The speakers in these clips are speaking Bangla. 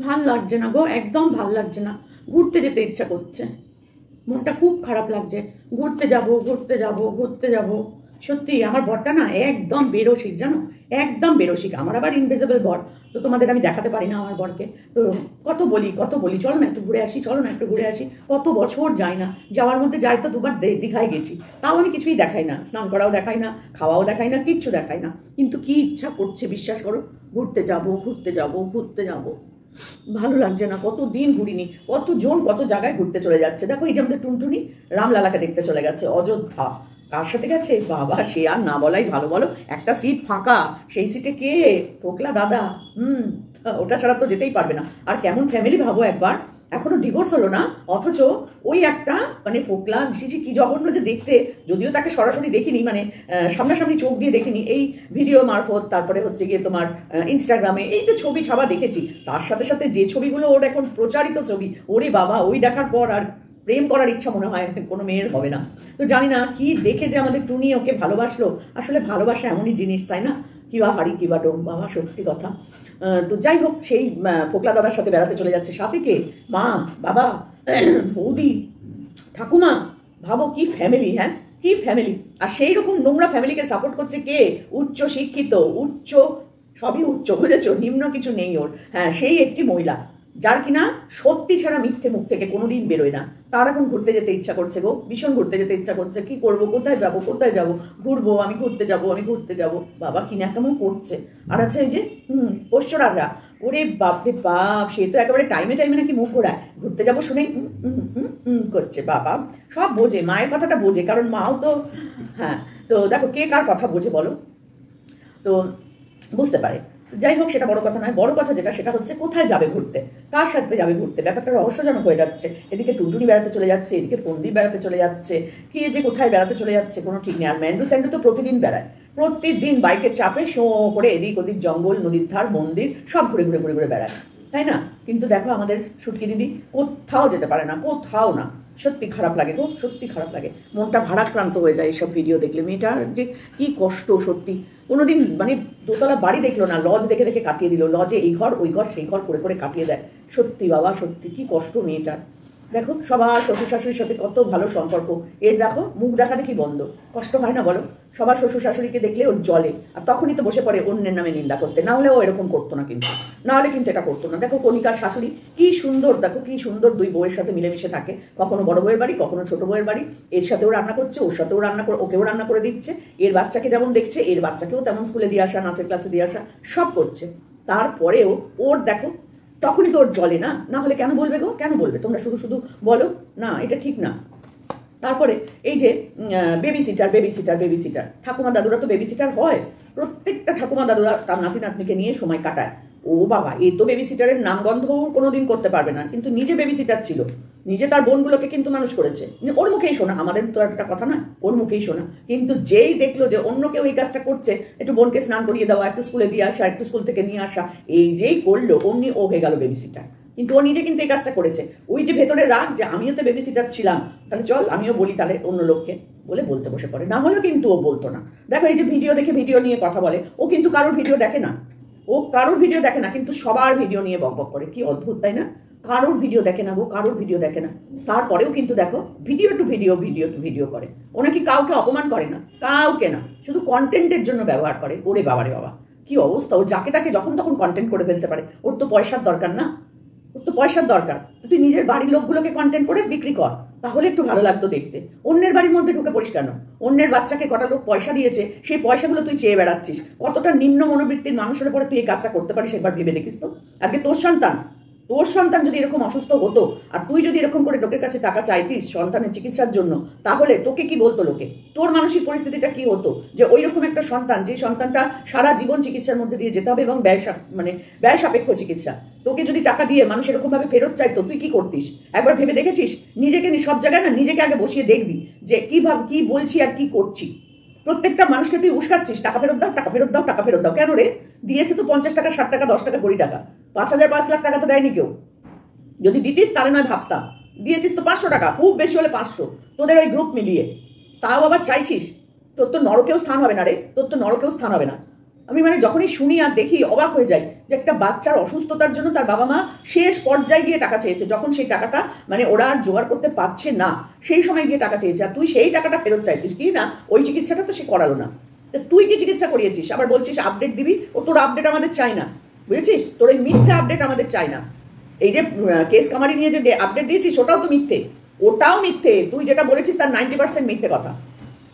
ভাল লাগছে না গো, একদম ভাল লাগছে না। ঘুরতে যেতে ইচ্ছা করছে, মনটা খুব খারাপ লাগছে। ঘুরতে যাব ঘুরতে যাব ঘুরতে যাব। সত্যি আমার বরটা না একদম বেরসিক, জানো, একদম বেরসিক। আমার আবার ইনভিজিবল বর, তো তোমাদের আমি দেখাতে পারি না আমার বরকে। তো কত বলি চলো না একটু ঘুরে আসি, চলো না একটু ঘুরে আসি। কত বছর যাই না, যাওয়ার মধ্যে যাই তো দুবার দীঘায় গেছি, তাও আমি কিছুই দেখাই না, স্নান করাও দেখাই না, খাওয়াও দেখাই না, কিচ্ছু দেখাই না। কিন্তু কি ইচ্ছা করছে বিশ্বাস করো, ঘুরতে যাব ঘুরতে যাব ঘুরতে যাব। ভালো লাগছে না, কতদিন ঘুরিনি, কতজন কত জায়গায় ঘুরতে চলে যাচ্ছে। দেখো এই যে আমাদের টুনটুনি রামলালাকে দেখতে চলে গেছে অযোধ্যা। কার সাথে গেছে বাবা, সে আর না বলাই ভালো। বলো, একটা সিট ফাঁকা, সেই সিটে কে? ফোকলা দাদা। ওটা ছাড়া তো যেতেই পারবে না। আর কেমন ফ্যামিলি ভাবো একবার, এখনো ডিভোর্স হলো না, অথচ ওই একটা মানে ফোকলা সিসি কি জঘন্য যে দেখতে। যদিও তাকে সরাসরি দেখিনি, মানে সামনাসামনি চোখ দিয়ে দেখিনি, এই ভিডিও মারফত, তারপরে হচ্ছে গিয়ে তোমার ইনস্টাগ্রামে এই তো ছবি ছাপা দেখেছি। তার সাথে সাথে যে ছবিগুলো ওর এখন প্রচারিত ছবি, ওরে বাবা, ওই দেখার পর আর প্রেম করার ইচ্ছা মনে হয় কোনো মেয়ের হবে না। তো জানি না কি দেখে যে আমাদের টুনি ওকে ভালোবাসলো। আসলে ভালোবাসা এমনই জিনিস, তাই না? কিবা হাড়ি কিবা ডোম, বাবা সত্যি কথা। তো যাই হোক, সেই ফোকলা দাদার সাথে বেড়াতে চলে যাচ্ছে। সাথে কে? মা, বাবা, বৌদি, ঠাকুমা। ভাবো কি ফ্যামিলি, হ্যাঁ, কি ফ্যামিলি। আর সেই রকম নোংরা ফ্যামিলিকে সাপোর্ট করছে কে? উচ্চ শিক্ষিত, উচ্চ, সবই উচ্চ, বুঝেছো, নিম্ন কিছু নেই ওর। হ্যাঁ, সেই একটি মহিলা যার কিনা সত্যি ছাড়া মিথ্যে মুখ থেকে কোনোদিন বেরোয় না। তার এখন ঘুরতে যেতে ইচ্ছা করছে গো, ভীষণ ঘুরতে যেতে ইচ্ছা করছে। কি করব, কোথায় যাব কোথায় যাব? ঘুরবো, আমি ঘুরতে যাব আমি ঘুরতে যাব। বাবা কিনা কেমন করছে। আর আছে এই যে পোষ্য রাজা, ওরে বাপ রে বাপ, সে তো একেবারে টাইমে টাইমে নাকি মুখ ঘোরায়। ঘুরতে যাবো শুনে করছে। বাবা সব বোঝে, মায়ের কথাটা বোঝে, কারণ মাও তো, হ্যাঁ। তো দেখো কে কার কথা বোঝে বলো, তো বুঝতে পারে। যাই হোক, সেটা বড় কথা নয়। বড় কথা যেটা, সেটা হচ্ছে কোথায় যাবে ঘুরতে, কার সাথে যাবে ঘুরতে। ব্যাপারটা রহস্যজনক হয়ে যাচ্ছে। এদিকে টুনটুনি বেড়াতে চলে যাচ্ছে, এদিকে ফন্দি বেড়াতে চলে যাচ্ছে, কে যে কোথায় বেড়াতে চলে যাচ্ছে কোনো ঠিক নেই। আর ম্যান্ডু স্যান্ডু তো প্রতিদিন বেড়ায়, প্রতিদিন বাইকের চাপে শো করে এদিক ওদিক, জঙ্গল, নদীর ধার, মন্দির, সব ঘুরে ঘুরে ঘুরে ঘুরে বেড়ায়, তাই না? কিন্তু দেখো আমাদের শুটকি দিদি কোথাও যেতে পারে না, কোথাও না। সত্যি খারাপ লাগে গো, সত্যি খারাপ লাগে। মনটা ভারাক্রান্ত হয়ে যায় এইসব ভিডিও দেখলে। মেয়েটার যে কি কষ্ট সত্যি। কোনোদিন মানে দোতলা বাড়ি দেখলো না, লজ দেখে দেখে কাটিয়ে দিল। লজে এই ঘর ওই ঘর সেই ঘর করে করে কাটিয়ে দেয়। সত্যি বাবা, সত্যি কি কষ্ট মেয়েটার। দেখো সবার শ্বশুর শাশুড়ির সাথে কত ভালো সম্পর্ক, এর দেখো মুখ দেখা দেখি বন্ধ। কষ্ট হয় না বলো? সবার শ্বশুর শাশুড়িকে দেখলে ওর জলে, আর তখনই তো বসে পড়ে অন্যের নামে নিন্দা করতে। না হলে ও এরকম করতো না, কিন্তু না হলে কিন্তু এটা করতো না। দেখো কণিকার শাশুড়ি কি সুন্দর, দেখো কি সুন্দর দুই বউয়ের সাথে মিলেমিশে থাকে। কখনো বড় বউয়ের বাড়ি, কখনো ছোট বউয়ের বাড়ি। এর সাথেও রান্না করছে, ওর সাথেও রান্না করে, ওকেও রান্না করে দিচ্ছে। এর বাচ্চাকে যেমন দেখছে, এর বাচ্চাকেও তেমন স্কুলে দিয়ে আসা, নাচের ক্লাসে দিয়ে আসা, সব করছে। তারপরেও ওর দেখো তখনই তো ওর জলে না। না হলে কেন বলবে গো, কেন বলবে? তোমরা শুধু শুধু বলো না, এটা ঠিক না। তারপরে এই যে baby seater, baby seater, baby seater, ঠাকুমা দাদুরা তো বেবি সিটার হয়। প্রত্যেকটা ঠাকুমা দাদুরা তার নাতি নাতনিকে নিয়ে সময় কাটায়। ও বাবা, এ তো বেবি সিটারের নামগন্ধও কোনোদিন করতে পারবে না, কিন্তু নিজে বেবি সিটার ছিল, নিজে তার বোনগুলোকে কিন্তু মানুষ করেছে। ওর মুখেই শোনা, আমাদের তো একটা কথা না, ওর মুখেই শোনা। কিন্তু যেই দেখলো যে অন্য কেউ এই কাজটা করছে, একটু বোনকে স্নান করিয়ে দেওয়া, একটু স্কুলে দিয়ে আসা, একটু স্কুল থেকে নিয়ে আসা, এই যেই করলো অমনি ও হয়ে গেল বেবি সিটার। কিন্তু ও নিজে কিন্তু এই কাজটা করেছে। ওই যে ভেতরে রাগ যে আমিও তো বেবি সিটার ছিলাম, তাহলে চল আমিও বলি তাহলে অন্য লোককে, বলে বলতে বসে পড়ে। না হলেও কিন্তু ও বলতো না। দেখো এই যে ভিডিও দেখে ভিডিও নিয়ে কথা বলে, ও কিন্তু কারোর ভিডিও দেখে না, ও কারোর ভিডিও দেখে না, কিন্তু সবার ভিডিও নিয়ে বকবক করে। কি অদ্ভুত, তাই না? কারোর ভিডিও দেখে না গো, কারোর ভিডিও দেখে না। তারপরেও কিন্তু দেখো video to video, video to video করে। ও নাকি কাউকে অপমান করে না, কাউকে না, শুধু কন্টেন্টের জন্য ব্যবহার করে। ওরে বাবারে বাবা, কি অবস্থা! ও যাকে তাকে যখন তখন কন্টেন্ট করে ফেলতে পারে। ওর তো পয়সার দরকার না, ওর তো পয়সার দরকার। তুই নিজের বাড়ির লোকগুলোকে কন্টেন্ট করে বিক্রি কর, তাহলে একটু ভালো লাগতো দেখতে। অন্যের বাড়ির মধ্যে ঢুকে পড়িস কেন? অন্যের বাচ্চাকে কটা লোক পয়সা দিয়েছে, সেই পয়সাগুলো তুই চেয়ে বেড়াচ্ছিস। কতটা নিম্ন মনোবৃত্তির মানুষের উপরে তুই এই কাজটা করতে পারিস, একবার ভেবে দেখিস তো। আজকে তোর সন্তান যদি এরকম অসুস্থ হতো, আর তুই যদি এরকম করে লোকের কাছে টাকা চাইতিস সন্তানের চিকিৎসার জন্য, তাহলে তোকে কি বলতো লোকে? তোর মানসিক পরিস্থিতিটা কি হতো? যে ওই রকম একটা সন্তান, যে সন্তানটা সারা জীবন চিকিৎসার মধ্যে দিয়ে যেতে হবে, এবং ব্যয় সাপেক্ষ চিকিৎসা, তোকে যদি টাকা দিয়ে মানুষ এরকম ভাবে ফেরত চাইতো, তুই কি করতিস? একবার ভেবে দেখেছিস? নিজেকে সব জায়গায় না, নিজেকে আগে বসিয়ে দেখবি যে কি বলছি আর কি করছি। প্রত্যেকটা মানুষকে তুই উস্কাচ্ছিস, টাকা ফেরত দাও, টাকা ফেরত দাও, টাকা ফেরত দাও। কেন রে? দিয়েছে তো 50 টাকা, 60 টাকা, 10 টাকা, 20 টাকা। 5,000, 5 লাখ টাকা তো দেয়নি কেউ। যদি দিতিস তাহলে নয় ভাবতাম। দিয়েছিস তো 500 টাকা, খুব বেশি হলে 500, তোদের ওই গ্রুপ মিলিয়ে। তাও আবার চাইছিস? তোর তো নরকেও স্থান হবে না রে, তোর তো নরকেও স্থান হবে না। আমি মানে যখনই শুনি আর দেখি অবাক হয়ে যাই যে একটা বাচ্চার অসুস্থতার জন্য তার বাবা মা শেষ পর্যায়ে গিয়ে টাকা চেয়েছে, যখন সেই টাকাটা মানে ওরা আর জোগাড় করতে পারছে না সেই সময় গিয়ে টাকা চেয়েছে, আর তুই সেই টাকাটা ফেরত চাইছিস কি না, ওই চিকিৎসাটা তো সে করালো না, তুই কি চিকিৎসা করিয়েছিস, আবার বলছিস আপডেট দিবি। ও তোর আপডেট আমাদের চাই না, বুঝেছিস, তোর ওই মিথ্যে আপডেট আমাদের চাই না। এই যে কেস কামারি নিয়ে যে আপডেট দিয়েছিস ওটাও তো মিথ্যে, ওটাও মিথ্যে, তুই যেটা বলেছিস তার 90% মিথ্যে কথা,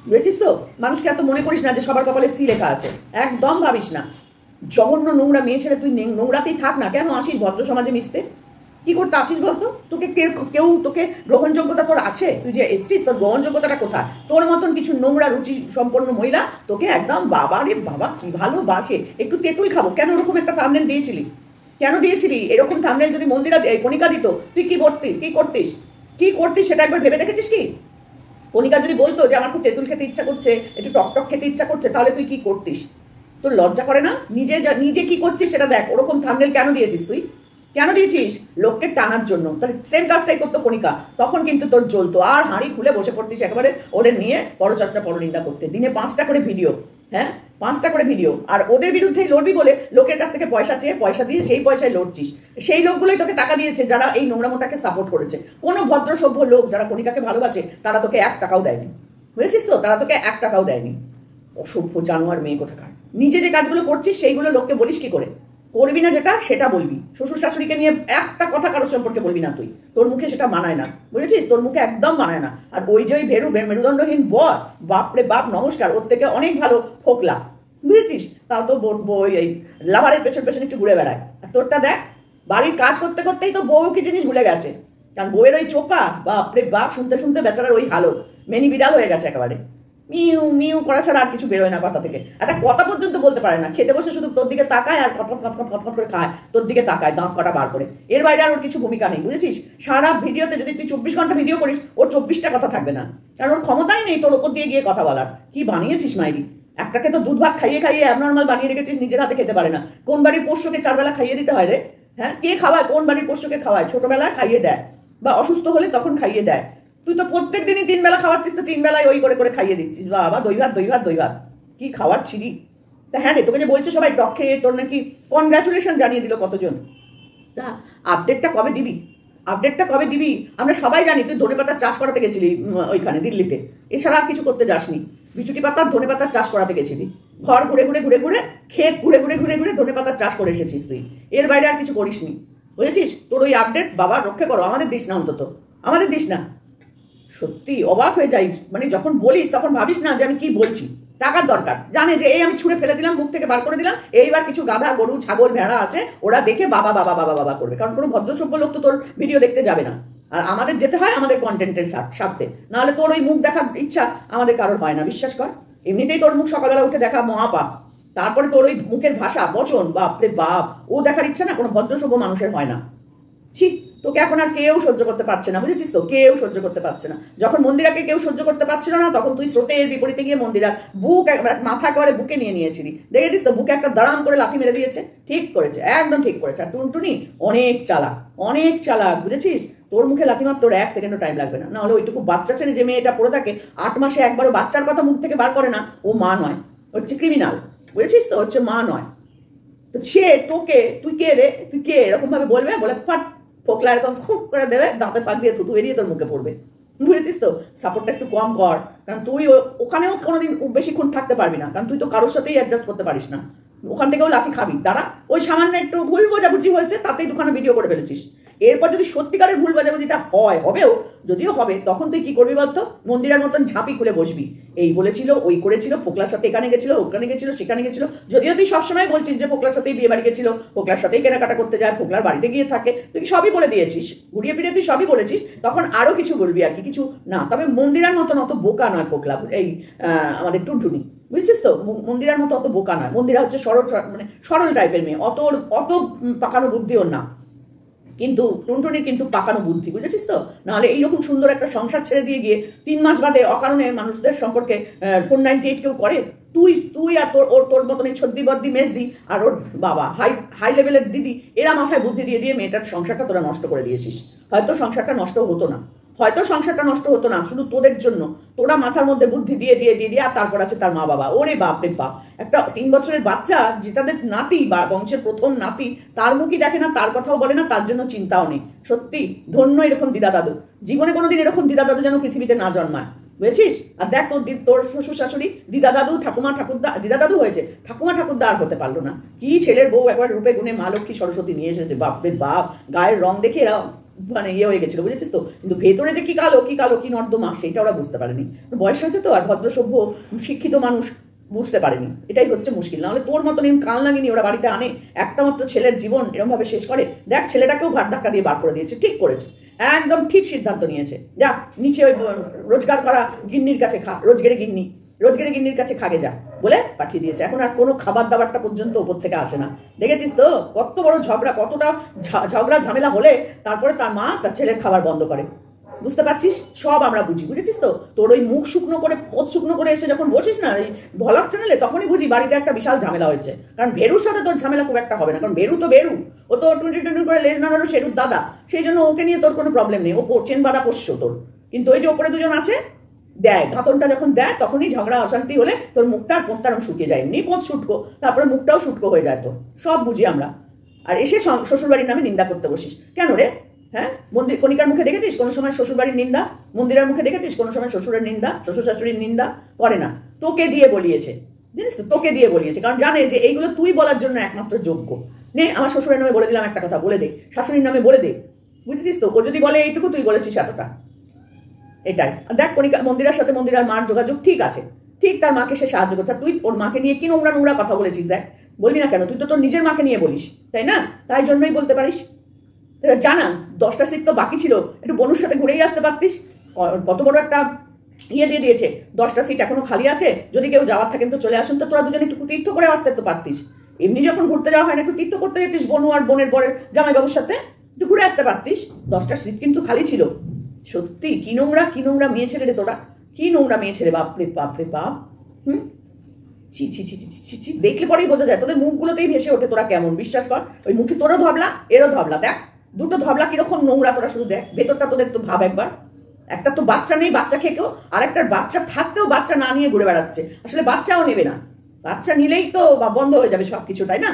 বুঝেছিস তো। মানুষকে এত মনে করিস না যে সবার কপালে সি লেখা আছে, একদম ভাবিস না। জঘন্য নোংরা মেয়ে ছেলে, তুই নোংরাতেই থাক না, কেন আসিস ভদ্র সমাজে মিশতে, কি করতে আসিস বলতো? তোকে কেউ তোকে গ্রহণযোগ্যতা তোর আছে? তুই যে এসছিস তোর গ্রহণযোগ্যতাটা কোথায়? তোর মতন কিছু নোংরা রুচি সম্পন্ন মহিলা তোকে একদম বাবা রে বাবা কি ভালোবাসে, একটু তেঁতুল খাবো, কেন ওরকম একটা থাম্বনেল দিয়েছিলি, কেন দিয়েছিলি? এরকম থাম্বনেল যদি মন্দিরা কণিকা দিত তুই কি করতিস সেটা একবার ভেবে দেখেছিস কি? কণিকা যদি বলতো যে আমার খুব তেঁতুল খেতে ইচ্ছা করছে, একটু টক খেতে ইচ্ছা করছে, তাহলে তুই কি করতিস? তোর লজ্জা করে না? নিজে কি করছিস সেটা দেখ। ওরকম থাম্বনেল কেন দিয়েছিস তুই? কেন দিয়েছিস? লোককে টানার জন্য। তাহলে সেম কাজটাই করতো কণিকা, তখন কিন্তু তোর জ্বলতো, আর হাঁড়ি খুলে বসে পড়তিস একেবারে ওদের নিয়ে পরচর্চা পরনিন্দা করতে। দিনে 5টা করে ভিডিও, হ্যাঁ 5টা করে ভিডিও, আর ওদের বিরুদ্ধেই লড়বি বলে লোকের কাছ থেকে পয়সা চেয়ে পয়সা দিয়ে সেই পয়সায় লড়ছিস। সেই লোকগুলোই তোকে টাকা দিয়েছে যারা এই নোংরামোটাকে সাপোর্ট করেছে। কোনো ভদ্র সভ্য লোক যারা কণিকাকে ভালোবাসে তারা তোকে 1 টাকাও দেয়নি, বুঝেছিস তো, তারা তোকে 1 টাকাও দেয়নি। অসভ্য জানোয়ার মেয়ে কোথাকার। নিজে যে কাজগুলো করছিস সেইগুলো লোককে বলিস কি করে? করবি না যেটা সেটা বলবি। শ্বশুর শাশুড়িকে নিয়ে একটা কথা কারোর সম্পর্কে বলবি না তুই, তোর মুখে সেটা মানায় না, বুঝেছিস, তোর মুখে একদম মানায় না। আর ওই যে ওই মেরুদণ্ডহীন বর, বাপরে বাপ নমস্কার, ওর থেকে অনেক ভালো ফোকলা, বুঝেছিস, তাও তো এই লাভারের পেছন পেছন একটু ঘুরে বেড়ায়। আর তোরটা দেখ, বাড়ির কাজ করতে করতেই তো বউ কি জিনিস ভুলে গেছে, কারণ বউয়ের ওই চোপা বাপরে বাপ শুনতে শুনতে বেচারার ওই হালত, মেনি বিড়াল হয়ে গেছে একেবারে, মিউ মিউ করা ছাড়া আর কিছু বেরোয় না কথা থেকে, একটা কথা পর্যন্ত বলতে পারে না, খেতে বসে শুধু তোর দিকে তাকায় আর কত করে খায়, তোর দিকে তাকায় দাঁত কাটা বার করে, এর বাইরে আর ওর কিছু ভূমিকা নেই, বুঝেছিস। সারা ভিডিওতে যদি তুই 24 ঘন্টা ভিডিও করিস ওর 24টা কথা থাকবে না, কারণ ওর ক্ষমতাই নেই তোর ওপর দিয়ে গিয়ে কথা বলার। কি বানিয়েছিস মাইরি, একটাকে তো দুধ ভাত খাইয়ে খাইয়ে অ্যাবনর্মাল বানিয়ে রেখেছিস, নিজের হাতে খেতে পারে না। কোন বাড়ির পোষ্যকে 4 বেলা খাইয়ে দিতে হয় রে? হ্যাঁ, কে খাওয়ায়? কোন বাড়ির পোষ্যকে খাওয়ায়? ছোটবেলায় খাইয়ে দেয় বা অসুস্থ হলে তখন খাইয়ে দেয়। তুই তো প্রত্যেক দিনই 3 বেলা খাওয়াচ্ছিস, তো 3 বেলায় ওই করে করে খাইয়ে দিচ্ছিস, বাবা দই ভাত কি খাওয়াচ্ছিলি? তা হ্যাঁ রে, তোকে যে বলছে সবাই টক খেয়ে তোর নাকি কনগ্রাচুলেশন জানিয়ে দিল কতজন। তা আপডেটটা কবে দিবি? আমরা সবাই জানি তুই ধনেপাতার চাষ করাতে গেছিলি ওইখানে দিল্লিতে, এছাড়া আর কিছু করতে যাসনি। বিচুটি পাতার ধনেপাতার চাষ করাতে গেছিলি, ঘর ঘুরে ক্ষেত ঘুরে ধনেপাতার চাষ করে এসেছিস তুই, এর বাইরে আর কিছু করিসনি, বুঝেছিস। তোর ওই আপডেট বাবা রক্ষা করো, আমাদের দিস না, অন্তত আমাদের দিস না। সত্যি অবাক হয়ে যাই, মানে যখন বলিস তখন ভাবিস না যে আমি কি বলছি। টাকার দরকার, জানে যে এই আমি ছুঁড়ে ফেলে দিলাম, মুখ থেকে বার করে দিলাম, এইবার কিছু গাধা গরু ছাগল ভেড়া আছে ওরা দেখে বাবা বাবা বাবা বাবা করবে, কারণ কোনো ভদ্রসভ্য লোক তো তোর ভিডিও দেখতে যাবে না। আর আমাদের যেতে হয় আমাদের কন্টেন্টের স্বার্থে, নাহলে তোর ওই মুখ দেখার ইচ্ছা আমাদের কারোর হয় না, বিশ্বাস কর। এমনিতেই তোর মুখ সকালবেলা উঠে দেখা মহাপাপ, তারপরে তোর ওই মুখের ভাষা বচন বাপরে বাপ, ও দেখার ইচ্ছা না কোনো ভদ্রসভ্য মানুষের হয় না। ছি, তোকে এখন আর কেউ সহ্য করতে পারছে না, বুঝেছিস তো, কেউ সহ্য করতে পারছে না। যখন মন্দিরাকে কেউ সহ্য করতে পারছিল না তখন তুই স্রোতের বিপরীতে গিয়ে মন্দিরার মাথা করে বুকে নিয়ে নিয়েছিলি, দেখেছিস তো, বুকে একটা দাঁড়াম করে লাথি মেরে দিয়েছে। ঠিক করেছে, একদম ঠিক করেছে। আর টুনটুনি অনেক চালাক, বুঝেছিস, তোর মুখে লাথি মার তোর 1 সেকেন্ডও টাইম লাগবে না। নাহলে ওইটুকু বাচ্চা ছেলে যে মেয়েটা পড়ে থাকে 8 মাসে একবারও বাচ্চার কথা মুখ থেকে বার করে না, ও মা নয়, হচ্ছে ক্রিমিনাল, বুঝেছিস তো, হচ্ছে মা নয়। তো সে তোকে তুই কে এরকম ভাবে বলবে, বলে ফাট ফোকলা এরকম খুব করে দেবে, দাঁতে ফাঁক দিয়ে থুতু বেরিয়ে তোর মুখে পড়বে, বুঝেছিস তো। সাপোর্টটা একটু কম কর, কারণ তুই ওখানেও কোনোদিন বেশিক্ষণ থাকতে পারবি না, কারণ তুই তো কারোর সাথেই অ্যাডজাস্ট করতে পারিস না, ওখান থেকেও লাথি খাবি। তারা ওই সামান্য একটু ভুল বোঝাবুঝি হয়েছে তাতেই দুখানা ভিডিও করে ফেলেছিস। এরপর যদি সত্যিকারের ভুল বোঝাবুঝিটা হবেও, যদিও হবে, তখন তুই কি করবি বলতো? মন্দিরের মতন ঝাঁপি খুলে বসবি, এই বলেছিল ওই করেছিল, ফোকলার সাথে এখানে গেছিল ওখানে গেছিল সেখানে গেছিল। যদিও তুই সবসময় বলছিস যে ফোকলার সাথেই বিয়ে বাড়ি গেছিল, ফোকলার সাথেই কেনাকাটা করতে যায়, ফোকলার বাড়িতে গিয়ে থাকে, তুই সবই বলে দিয়েছিস, ঘুরিয়ে ফিরিয়ে তুই সবই বলেছিস, তখন আরো কিছু বলবি আর কি, কিছু না। তবে মন্দিরের মতন অত বোকা নয় ফোকলা, এই আমাদের টুনটুনি, বুঝছিস তো, মন্দিরার মতো অত বোকা নয়। মন্দিরা হচ্ছে সরল টাইপের মেয়ে, অত পাকানো বুদ্ধি ওর না, কিন্তু টুনটুনির কিন্তু পাকানো বুদ্ধি, বুঝেছিস তো। নাহলে এইরকম সুন্দর একটা সংসার ছেড়ে দিয়ে গিয়ে 3 মাস বাদে অকারণে মানুষদের সম্পর্কে 498 কেউ করে? তুই আর তোর মতন এই ছদ্দি বদ্দি মেজদি আর ওর বাবা হাই লেভেলের দিদি, এরা মাথায় বুদ্ধি দিয়ে মেয়েটার সংসারটা তোরা নষ্ট করে দিয়েছিস। হয়তো সংসারটা নষ্ট হতো না, হয়তো সংসারটা নষ্ট হতো না, শুধু তোদের জন্য। তোরা মাথার মধ্যে বুদ্ধি দিয়ে দিয়ে দিয়ে দিয়ে, আর তারপর আছে তার মা বাবা। ওরে বাপ রে বাপ, একটা 3 বছরের বাচ্চা, যেটাদের নাতি বা বংশের প্রথম নাতি, তার মুখই দেখে না, তার কথাও বলে না, তার জন্য চিন্তাও নেই। সত্যি ধন্য এরকম দিদা দাদু। জীবনে কোনোদিন এরকম দিদা দাদু যেন পৃথিবীতে না জন্মায়, বুঝেছিস? আর দেখ তোর শ্বশুর শাশুড়ি, দিদা দাদু, ঠাকুমা ঠাকুরদা, দিদা দাদু হয়েছে, ঠাকুমা ঠাকুরদা আর হতে পারলো না। কি ছেলের বউ একবার রূপে গুণে মা লক্ষ্মী সরস্বতী নিয়ে এসেছে, বাপরে বাপ, গায়ের রং দেখে এরা মানে ইয়ে হয়ে গেছিল, বুঝেছিস তো? কিন্তু ভেতরে যে কি কালো কি কালো কি নর্দমা, সেটা ওরা বুঝতে পারেনি। বয়স হয়েছে তো, আর ভদ্র সভ্য শিক্ষিত মানুষ বুঝতে পারেনি, এটাই হচ্ছে মুশকিল। নাহলে তোর মতন এরকম কাল লাগিনি ওরা বাড়িতে আনে, একটা মাত্র ছেলের জীবন এরকমভাবে শেষ করে। দেখ ছেলেটাকেও ঘাট ধাক্কা দিয়ে বার করে দিয়েছে, ঠিক করেছে, একদম ঠিক সিদ্ধান্ত নিয়েছে। যা নিচে ওই রোজগার করা গিন্নির কাছে খা, রোজগারে গিন্নির কাছে খাগে যা বলে পাঠিয়ে দিয়েছে। এখন আর কোনো খাবার দাবারটা পর্যন্ত ওপর থেকে আসে না। দেখেছিস তো কত বড় ঝগড়া, কতটা ঝগড়া ঝামেলা হলে তারপরে তার মা তার ছেলের খাবার বন্ধ করে। বুঝতে পারছিস? সব আমরা বুঝি, বুঝেছিস তো? তোর ওই মুখ শুকনো করে, পথ শুকনো করে এসে যখন বসিস না এই ভ্লগ চ্যানেলে, তখনই বুঝি বাড়িতে একটা বিশাল ঝামেলা হয়েছে। কারণ ভেরুর সাথে তোর ঝামেলা খুব একটা হবে না, কারণ ভেরু তো ভেরু, ও তো 20 করে লেজ নাড়ানো শেরুর দাদা, সেই জন্য ওকে নিয়ে তোর কোনো প্রবলেম নেই, ও চেন বাঁধা পোষ্য তোর। কিন্তু ওই যে ওপরে দুজন আছে, দেয় ঘাতনটা যখন দেয়, তখনই ঝগড়া অশান্তি হলে তোর মুখটা আর পোঁতটা শুকিয়ে যায়, এমনি পোঁত শুটকো, তারপরে মুখটাও শুটকো হয়ে যায়। তো সব বুঝি আমরা। আর এসে শ্বশুরবাড়ির নামে নিন্দা করতে বসিস কেন রে? হ্যাঁ, মন্দির কণিকার মুখে দেখেছিস কোনো সময় শ্বশুরবাড়ির নিন্দা? মন্দিরের মুখে দেখেছিস কোনো সময় শ্বশুরের নিন্দা? শ্বশুর শাশুড়ির নিন্দা করে না। তোকে দিয়ে বলিয়েছে, জানিস তো, তোকে দিয়ে বলিয়েছে, কারণ জানে যে এইগুলো তুই বলার জন্য একমাত্র যোগ্য। নে আমার শ্বশুরের নামে বলে দিলাম একটা কথা, বলে দে, শাশুড়ির নামে বলে দে, বুঝেছিস তো? ও যদি বলে এইটুকু, তুই বলেছিস এতটা, এটাই। দেখ কণিকা মন্দিরার সাথে মন্দিরার মার যোগাযোগ ঠিক আছে, ঠিক তার মাকে সে সাহায্য করছে। তুই ওর মাকে নিয়ে কি নোংরা নোংরা কথা বলেছিস, দেখ, বলবি না কেন? তুই তো তোর নিজের মাকে নিয়ে বলিস, তাই না? তাই জন্যই বলতে পারিস। জানা 10টা সিট তো বাকি ছিল, একটু বনুর সাথে ঘুরেই আসতে পারতিস। কত বড় একটা ইয়ে দিয়ে দিয়েছে, 10টা সিট এখনো খালি আছে, যদি কেউ যাওয়ার থাকেন তো চলে আসুন। তো তোরা দুজনে একটু তীর্থ করে আসতে তো পারতিস। এমনি যখন ঘুরতে যাওয়া হয় না, একটু তীর্থ করতে যেতিস বনু আর বোনের বরের জামাইবাবুর সাথে, একটু ঘুরে আসতে পারতিস। 10টা সিট কিন্তু খালি ছিল। সত্যি কি নোংরা মেয়ে ছেলে রে তোরা, কি নোংরা মেয়ে ছেলে, বাপরে বাপরে বাপ। ছি ছি ছি ছি ছি ছি, দেখলে পরেই বোঝা যায়, তোদের মুখগুলোতেই ভেসে ওঠে তোরা কেমন, বিশ্বাস কর। ওই মুখে তোরও ধবলা, এরও ধবলা, দেখ দুটো ধবলা কিরকম নোংরা, তোরা শুধু দেখ ভেতরটা তোদের, তো ভাব একবার। একটা তো বাচ্চা নেই, বাচ্চা খেকেও, আর একটা বাচ্চা থাকতেও বাচ্চা না নিয়ে ঘুরে বেড়াচ্ছে। আসলে বাচ্চাও নেবে না, বাচ্চা নিলেই তো বন্ধ হয়ে যাবে সবকিছু, তাই না?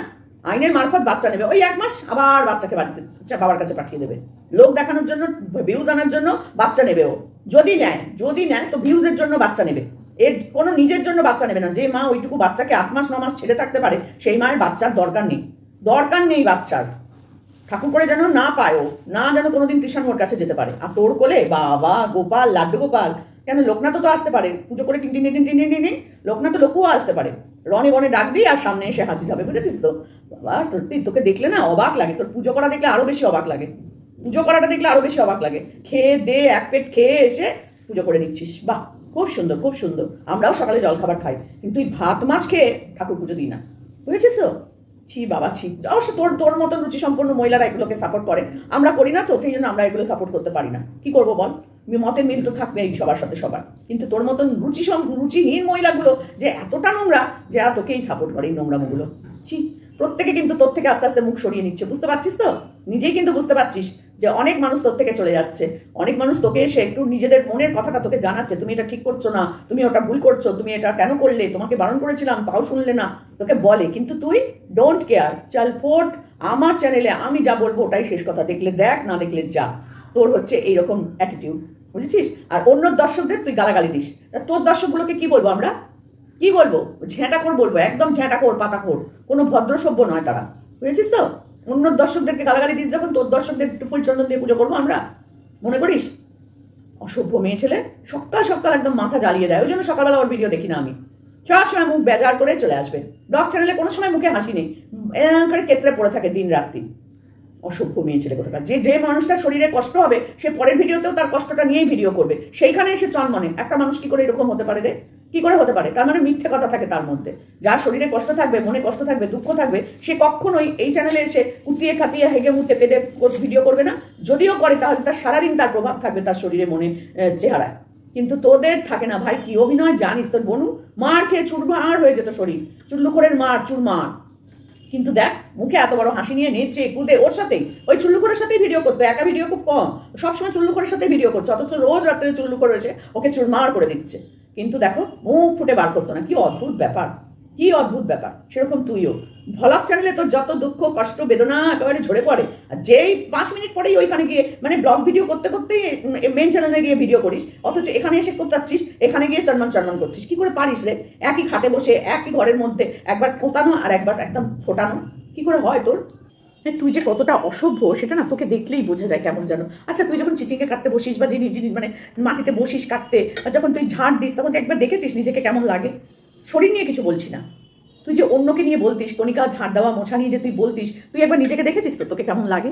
আইনের মারফত বাচ্চা নেবে, ওই 1 মাস আবার বাচ্চাকে বাড়িতে বাবার কাছে পাঠিয়ে দেবে, লোক দেখানোর জন্য, ভিউজ আনার জন্য বাচ্চা নেবে ও। যদি নেয় তো ভিউজের জন্য বাচ্চা নেবে, এর কোনো নিজের জন্য বাচ্চা নেবে না। যে মা ওইটুকু বাচ্চাকে 8 মাস 9 মাস ছেড়ে থাকতে পারে, সেই মায়ের বাচ্চার দরকার নেই বাচ্চার। ঠাকুর করে যেন না পায় ও, না যেন কোনোদিন কৃষ্ণ মোর কাছে যেতে পারে। আর তোর কোলে বাবা গোপাল, লাড্ডু গোপাল, কেন লোকনাথ তো আসতে পারে পুজো করে, tin tin tin tin tin tin, Loknath লোকও আসতে পারে, রনে বনে ডাকবি আর সামনে এসে হাজির হবে, বুঝেছিস তো? বাবা তোকে দেখলে না অবাক লাগে, তোর পুজো করা দেখলে আরো বেশি অবাক লাগে, পুজো করাটা দেখলে আরো বেশি অবাক লাগে। খেয়ে দে, এক পেট খেয়ে এসে পুজো করে নিচ্ছিস, বাহ খুব সুন্দর খুব সুন্দর। আমরাও সকালে জলখাবার খাই, কিন্তু এই ভাত মাছ খেয়ে ঠাকুর পুজো দিই না, বুঝেছিস তো? ছি বাবা ছি। অবশ্য তোর মতো রুচি সম্পন্ন মহিলারা এগুলোকে সাপোর্ট করে, আমরা করি না তো, সেই জন্য আমরা এগুলো সাপোর্ট করতে পারি না। কি করবো বল, মতের মিল তো থাকবে এই সবার সাথে সবার, কিন্তু তোর মতন রুচিহীন মহিলাগুলো যে এতটা নোংরা, যে তোকেই সাপোর্ট করে এই নোংরামগুলো। ছি, প্রত্যেকে কিন্তু তোর থেকে আস্তে আস্তে মুখ সরিয়ে নিচ্ছে, বুঝতে পারছিস তো? নিজেই কিন্তু বুঝতে পারছিস যে অনেক মানুষ তোর থেকে চলে যাচ্ছে, অনেক মানুষ তোকে এসে একটু নিজেদের মনের কথাটা তোকে জানাচ্ছে, তুমি এটা ঠিক করছো না, তুমি ওটা ভুল করছো, তুমি এটা কেন করলে, তোমাকে বারণ করেছিলাম তাও শুনলে না, তোকে বলে। কিন্তু তুই ডোন্ট কেয়ার, চল ফোট, আমার চ্যানেলে আমি যা বলবো ওটাই শেষ কথা, দেখলে দেখ, না দেখলে যা। তোর হচ্ছে এইরকম অ্যাটিটিউড, বুঝেছিস? আর অন্য দর্শকদের তুই গালাগালি দিস, তোর দর্শকগুলোকে কি বলবো আমরা, কি বলবো? ঝ্যাঁটাখোর বলবো, একদম ঝ্যাঁটাখোর পাতাখোর, কোনো ভদ্র সভ্য নয় তারা, বুঝেছিস তো? অন্য দর্শকদেরকে গালাগালি দিস যখন, তোর দর্শকদের একটু ফুলচন্দন দিয়ে পুজো করবো আমরা, মনে করিস? অসভ্য মেয়ে ছেলে, সকাল সকাল একদম মাথা জ্বালিয়ে দেয়। ওই জন্য সকালবেলা ওর ভিডিও দেখি না আমি, সব সময় মুখ বেজার করে চলে আসবে। ব্লগ চ্যানেলে কোনো সময় মুখে হাসি নেই, করে কেতরে পড়ে থাকে দিন রাত্রি। অসভ্য মেয়ে ছেলে কোথাকার। যে মানুষটার শরীরে কষ্ট হবে, সে পরের ভিডিওতেও তার কষ্টটা নিয়েই ভিডিও করবে, সেইখানে এসে চনমনে। একটা মানুষ কি করে এরকম হতে পারে রে? কি করে হতে পারে? তার মানে মিথ্যে কথা থাকে তার মধ্যে। যার শরীরে কষ্ট থাকবে, মনে কষ্ট থাকবে, দুঃখ থাকবে, সে কখনোই এই চ্যানেলে এসে কুতিয়ে খাতিয়ে হেগে মুতে পেটে ভিডিও করবে না। যদিও করে তাহলে তার সারাদিন তার প্রভাব থাকবে তার শরীরে, মনে, চেহারায়। কিন্তু তোদের থাকে না ভাই, কি অভিনয় জানিস? তোর বনু মার খেয়ে চুরমার হয়ে যেত শরীর, চুল্লুখোরের মার চুরমার। কিন্তু দেখ মুখে এত বড় হাসি নিয়ে নেচে কুদে ওর সাথেই, ওই চুল্লুকরের সাথেই ভিডিও করতো, একা ভিডিও খুব কম, সবসময় চুল্লুকরের সাথেই ভিডিও করছে, অথচ রোজ রাত্রে চুল্লুকর এসে ওকে চুরমার করে দিচ্ছে। কিন্তু দেখো মুখ ফুটে বার করতো না। কি অদ্ভুত ব্যাপার, কি অদ্ভুত ব্যাপার। সেরকম তুইও ভ্লগ চ্যানেলে তোর যত দুঃখ কষ্ট বেদনা একেবারে ঝরে পড়ে, আর যেই 5 মিনিট পরেই ওইখানে গিয়ে মানে ব্লগ ভিডিও করতে করতেই মেন চ্যানেলে গিয়ে ভিডিও করিস, অথচ এখানে এসে করতাচ্ছিস, এখানে গিয়ে চনমান করছিস। কি করে পারিস রে? একই খাটে বসে একই ঘরের মধ্যে একবার ফোটানো আর একবার একদম ফোটানো, কি করে হয় তোর? তুই যে কতটা অসভ্য সেটা না তোকে দেখলেই বোঝা যায় কেমন যেন। আচ্ছা তুই যখন চিচিংকে কাটতে বসিস বা যিনি মানে মাটিতে বসিস কাটতে, আর যখন তুই ঝাড় দিস তখন তুই একবার দেখেছিস নিজেকে কেমন লাগে? শরীর নিয়ে কিছু বলছি না, তুই যে অন্যকে নিয়ে বলতিস, কণিকা ঝাড় দেওয়া মোছা নিয়ে যে তুই বলতিস, তুই একবার নিজেকে দেখেছিস তো তোকে কেমন লাগে?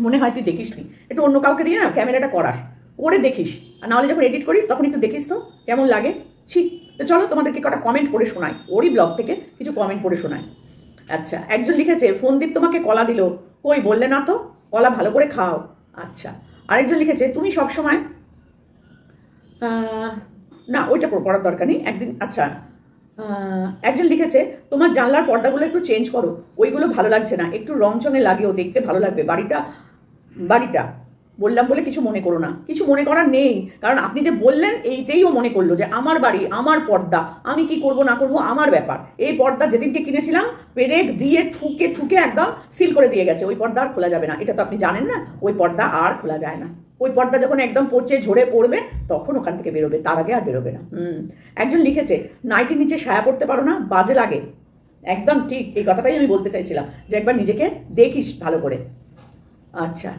মনে হয় তুই দেখিসনি। একটু অন্য কাউকে দিয়ে না ক্যামেরাটা করাস, করে দেখিস, আর নাহলে যখন এডিট করিস তখন একটু দেখিস তো কেমন লাগে। ছি। তো চলো তোমাদেরকে কটা কমেন্ট পড়ে শোনাই, ওরই ব্লগ থেকে কিছু কমেন্ট পড়ে শোনাই। আচ্ছা, একজন লিখেছে ফোনদীপ তোমাকে কলা দিল, কই বললে না তো, কলা ভালো করে খাও। আচ্ছা, আরেকজন লিখেছে তুমি সবসময় না ওইটা পড়ার দরকার নেই একদিন। আচ্ছা, একজন লিখেছে তোমার জানলার পর্দাগুলো একটু চেঞ্জ করো, ওইগুলো ভালো লাগছে না, একটু রং চঙে লাগিয়েও দেখতে ভালো লাগবে। বাড়িটা বললাম বলে কিছু মনে করো না। কিছু মনে করার নেই, কারণ আপনি যে বললেন এইতেই ও মনে করলো যে আমার বাড়ি আমার পর্দা, আমি কি করব না করব আমার ব্যাপার। এই পর্দা যেদিনকে কিনেছিলাম পেরেক দিয়ে ঠুকে ঠুকে একদম সিল করে দিয়ে গেছে, ওই পর্দা আর খোলা যাবে না। এটা তো আপনি জানেন না, ওই পর্দা আর খোলা যায় না। ওই পর্দা যখন একদম পচে ঝরে পড়বে তখন ওখান থেকে বেরোবে, তার আগে আর বেরোবে না। একজন লিখেছে নাইটির নিচে ছায়া পড়তে পারো না, বাজে লাগে। একদম ঠিক, এই কথাটাই আমি বলতে চাইছিলাম যে একবার নিজেকে দেখিস ভালো করে। আচ্ছা,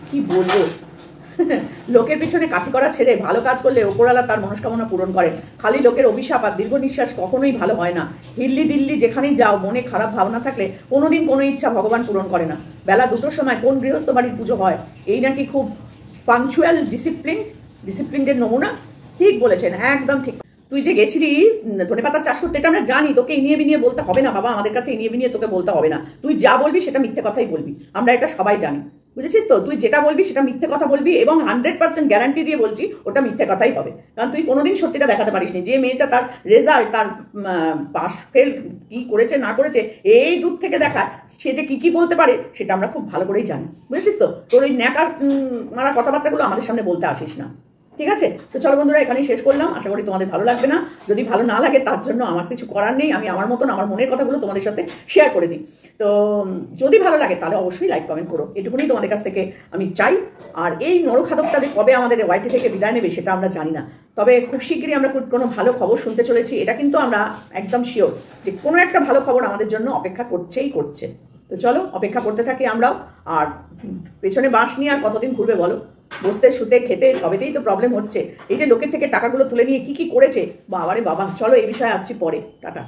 কি বলবো, লোকের পিছনে কাঠি করা ছেড়ে ভালো কাজ করলে ওপরওয়ালা তার মনস্কামনা পূরণ করেন। খালি লোকের অভিশাপ আর দীর্ঘ নিঃশ্বাস কখনোই ভালো হয় না। হিল্লি দিল্লি যেখানেই যাও, মনে খারাপ ভাবনা থাকলে কোনোদিন কোনো ইচ্ছা ভগবান পূরণ করে না। বেলা 2টোর সময় কোন গৃহস্থ বাড়ির পুজো হয়? এই নাকি খুব পাংচুয়াল ডিসিপ্লিনের নমুনা। ঠিক বলেছেন, একদম ঠিক। তুই যে গেছিলি ধনেপাতার চাষ করতে, এটা আমরা জানি, তোকে ইনিয়ে বিনিয়ে বলতে হবে না বাবা, আমাদের কাছে ইনিয়ে বিনিয়ে তোকে বলতে হবে না। তুই যা বলবি সেটা মিথ্যে কথাই বলবি, আমরা এটা সবাই জানি, বুঝেছিস তো? তুই যেটা বলবি সেটা মিথ্যে কথা বলবি, এবং 100% গ্যারান্টি দিয়ে বলছি ওটা মিথ্যে কথাই হবে। কারণ তুই কোনোদিন সত্যিটা দেখাতে পারিসনি। যে মেয়েটা তার রেজাল্ট, তার পাস ফেল কি করেছে না করেছে এই দূর থেকে দেখা, সে যে কি বলতে পারে সেটা আমরা খুব ভালো করেই জানি, বুঝেছিস তো? তোর ওই ন্যাকার মারা কথাবার্তাগুলো আমাদের সামনে বলতে আসিস না, ঠিক আছে? তো চলো বন্ধুরা, এখানেই শেষ করলাম। আশা করি তোমাদের ভালো লাগবে না। যদি ভালো না লাগে তার জন্য আমার কিছু করার নেই, আমি আমার মতন আমার মনের কথাগুলো তোমাদের সাথে শেয়ার করে দিই। তো যদি ভালো লাগে তাহলে অবশ্যই লাইক কমেন্ট করো, এটুকুনি তোমাদের কাছ থেকে আমি চাই। আর এই নরখাদকটা যে কবে আমাদের ওয়াইটি থেকে বিদায় নেবে সেটা আমরা জানি না, তবে খুব শীঘ্রই আমরা কোনো ভালো খবর শুনতে চলেছি, এটা কিন্তু আমরা একদম শিওর যে কোনো একটা ভালো খবর আমাদের জন্য অপেক্ষা করছে। তো চলো অপেক্ষা করতে থাকি আমরাও। আর পেছনে বাঁশ নিয়ে আর কতদিন ঘুরবে বলো? বসতে শুতে খেতে সবেতেই তো প্রবলেম হচ্ছে। এই যে লোকের থেকে টাকাগুলো তুলে নিয়ে কি করেছে, বাবারে বাবা। চলো এই বিষয়ে আসছি পরে, টাটা।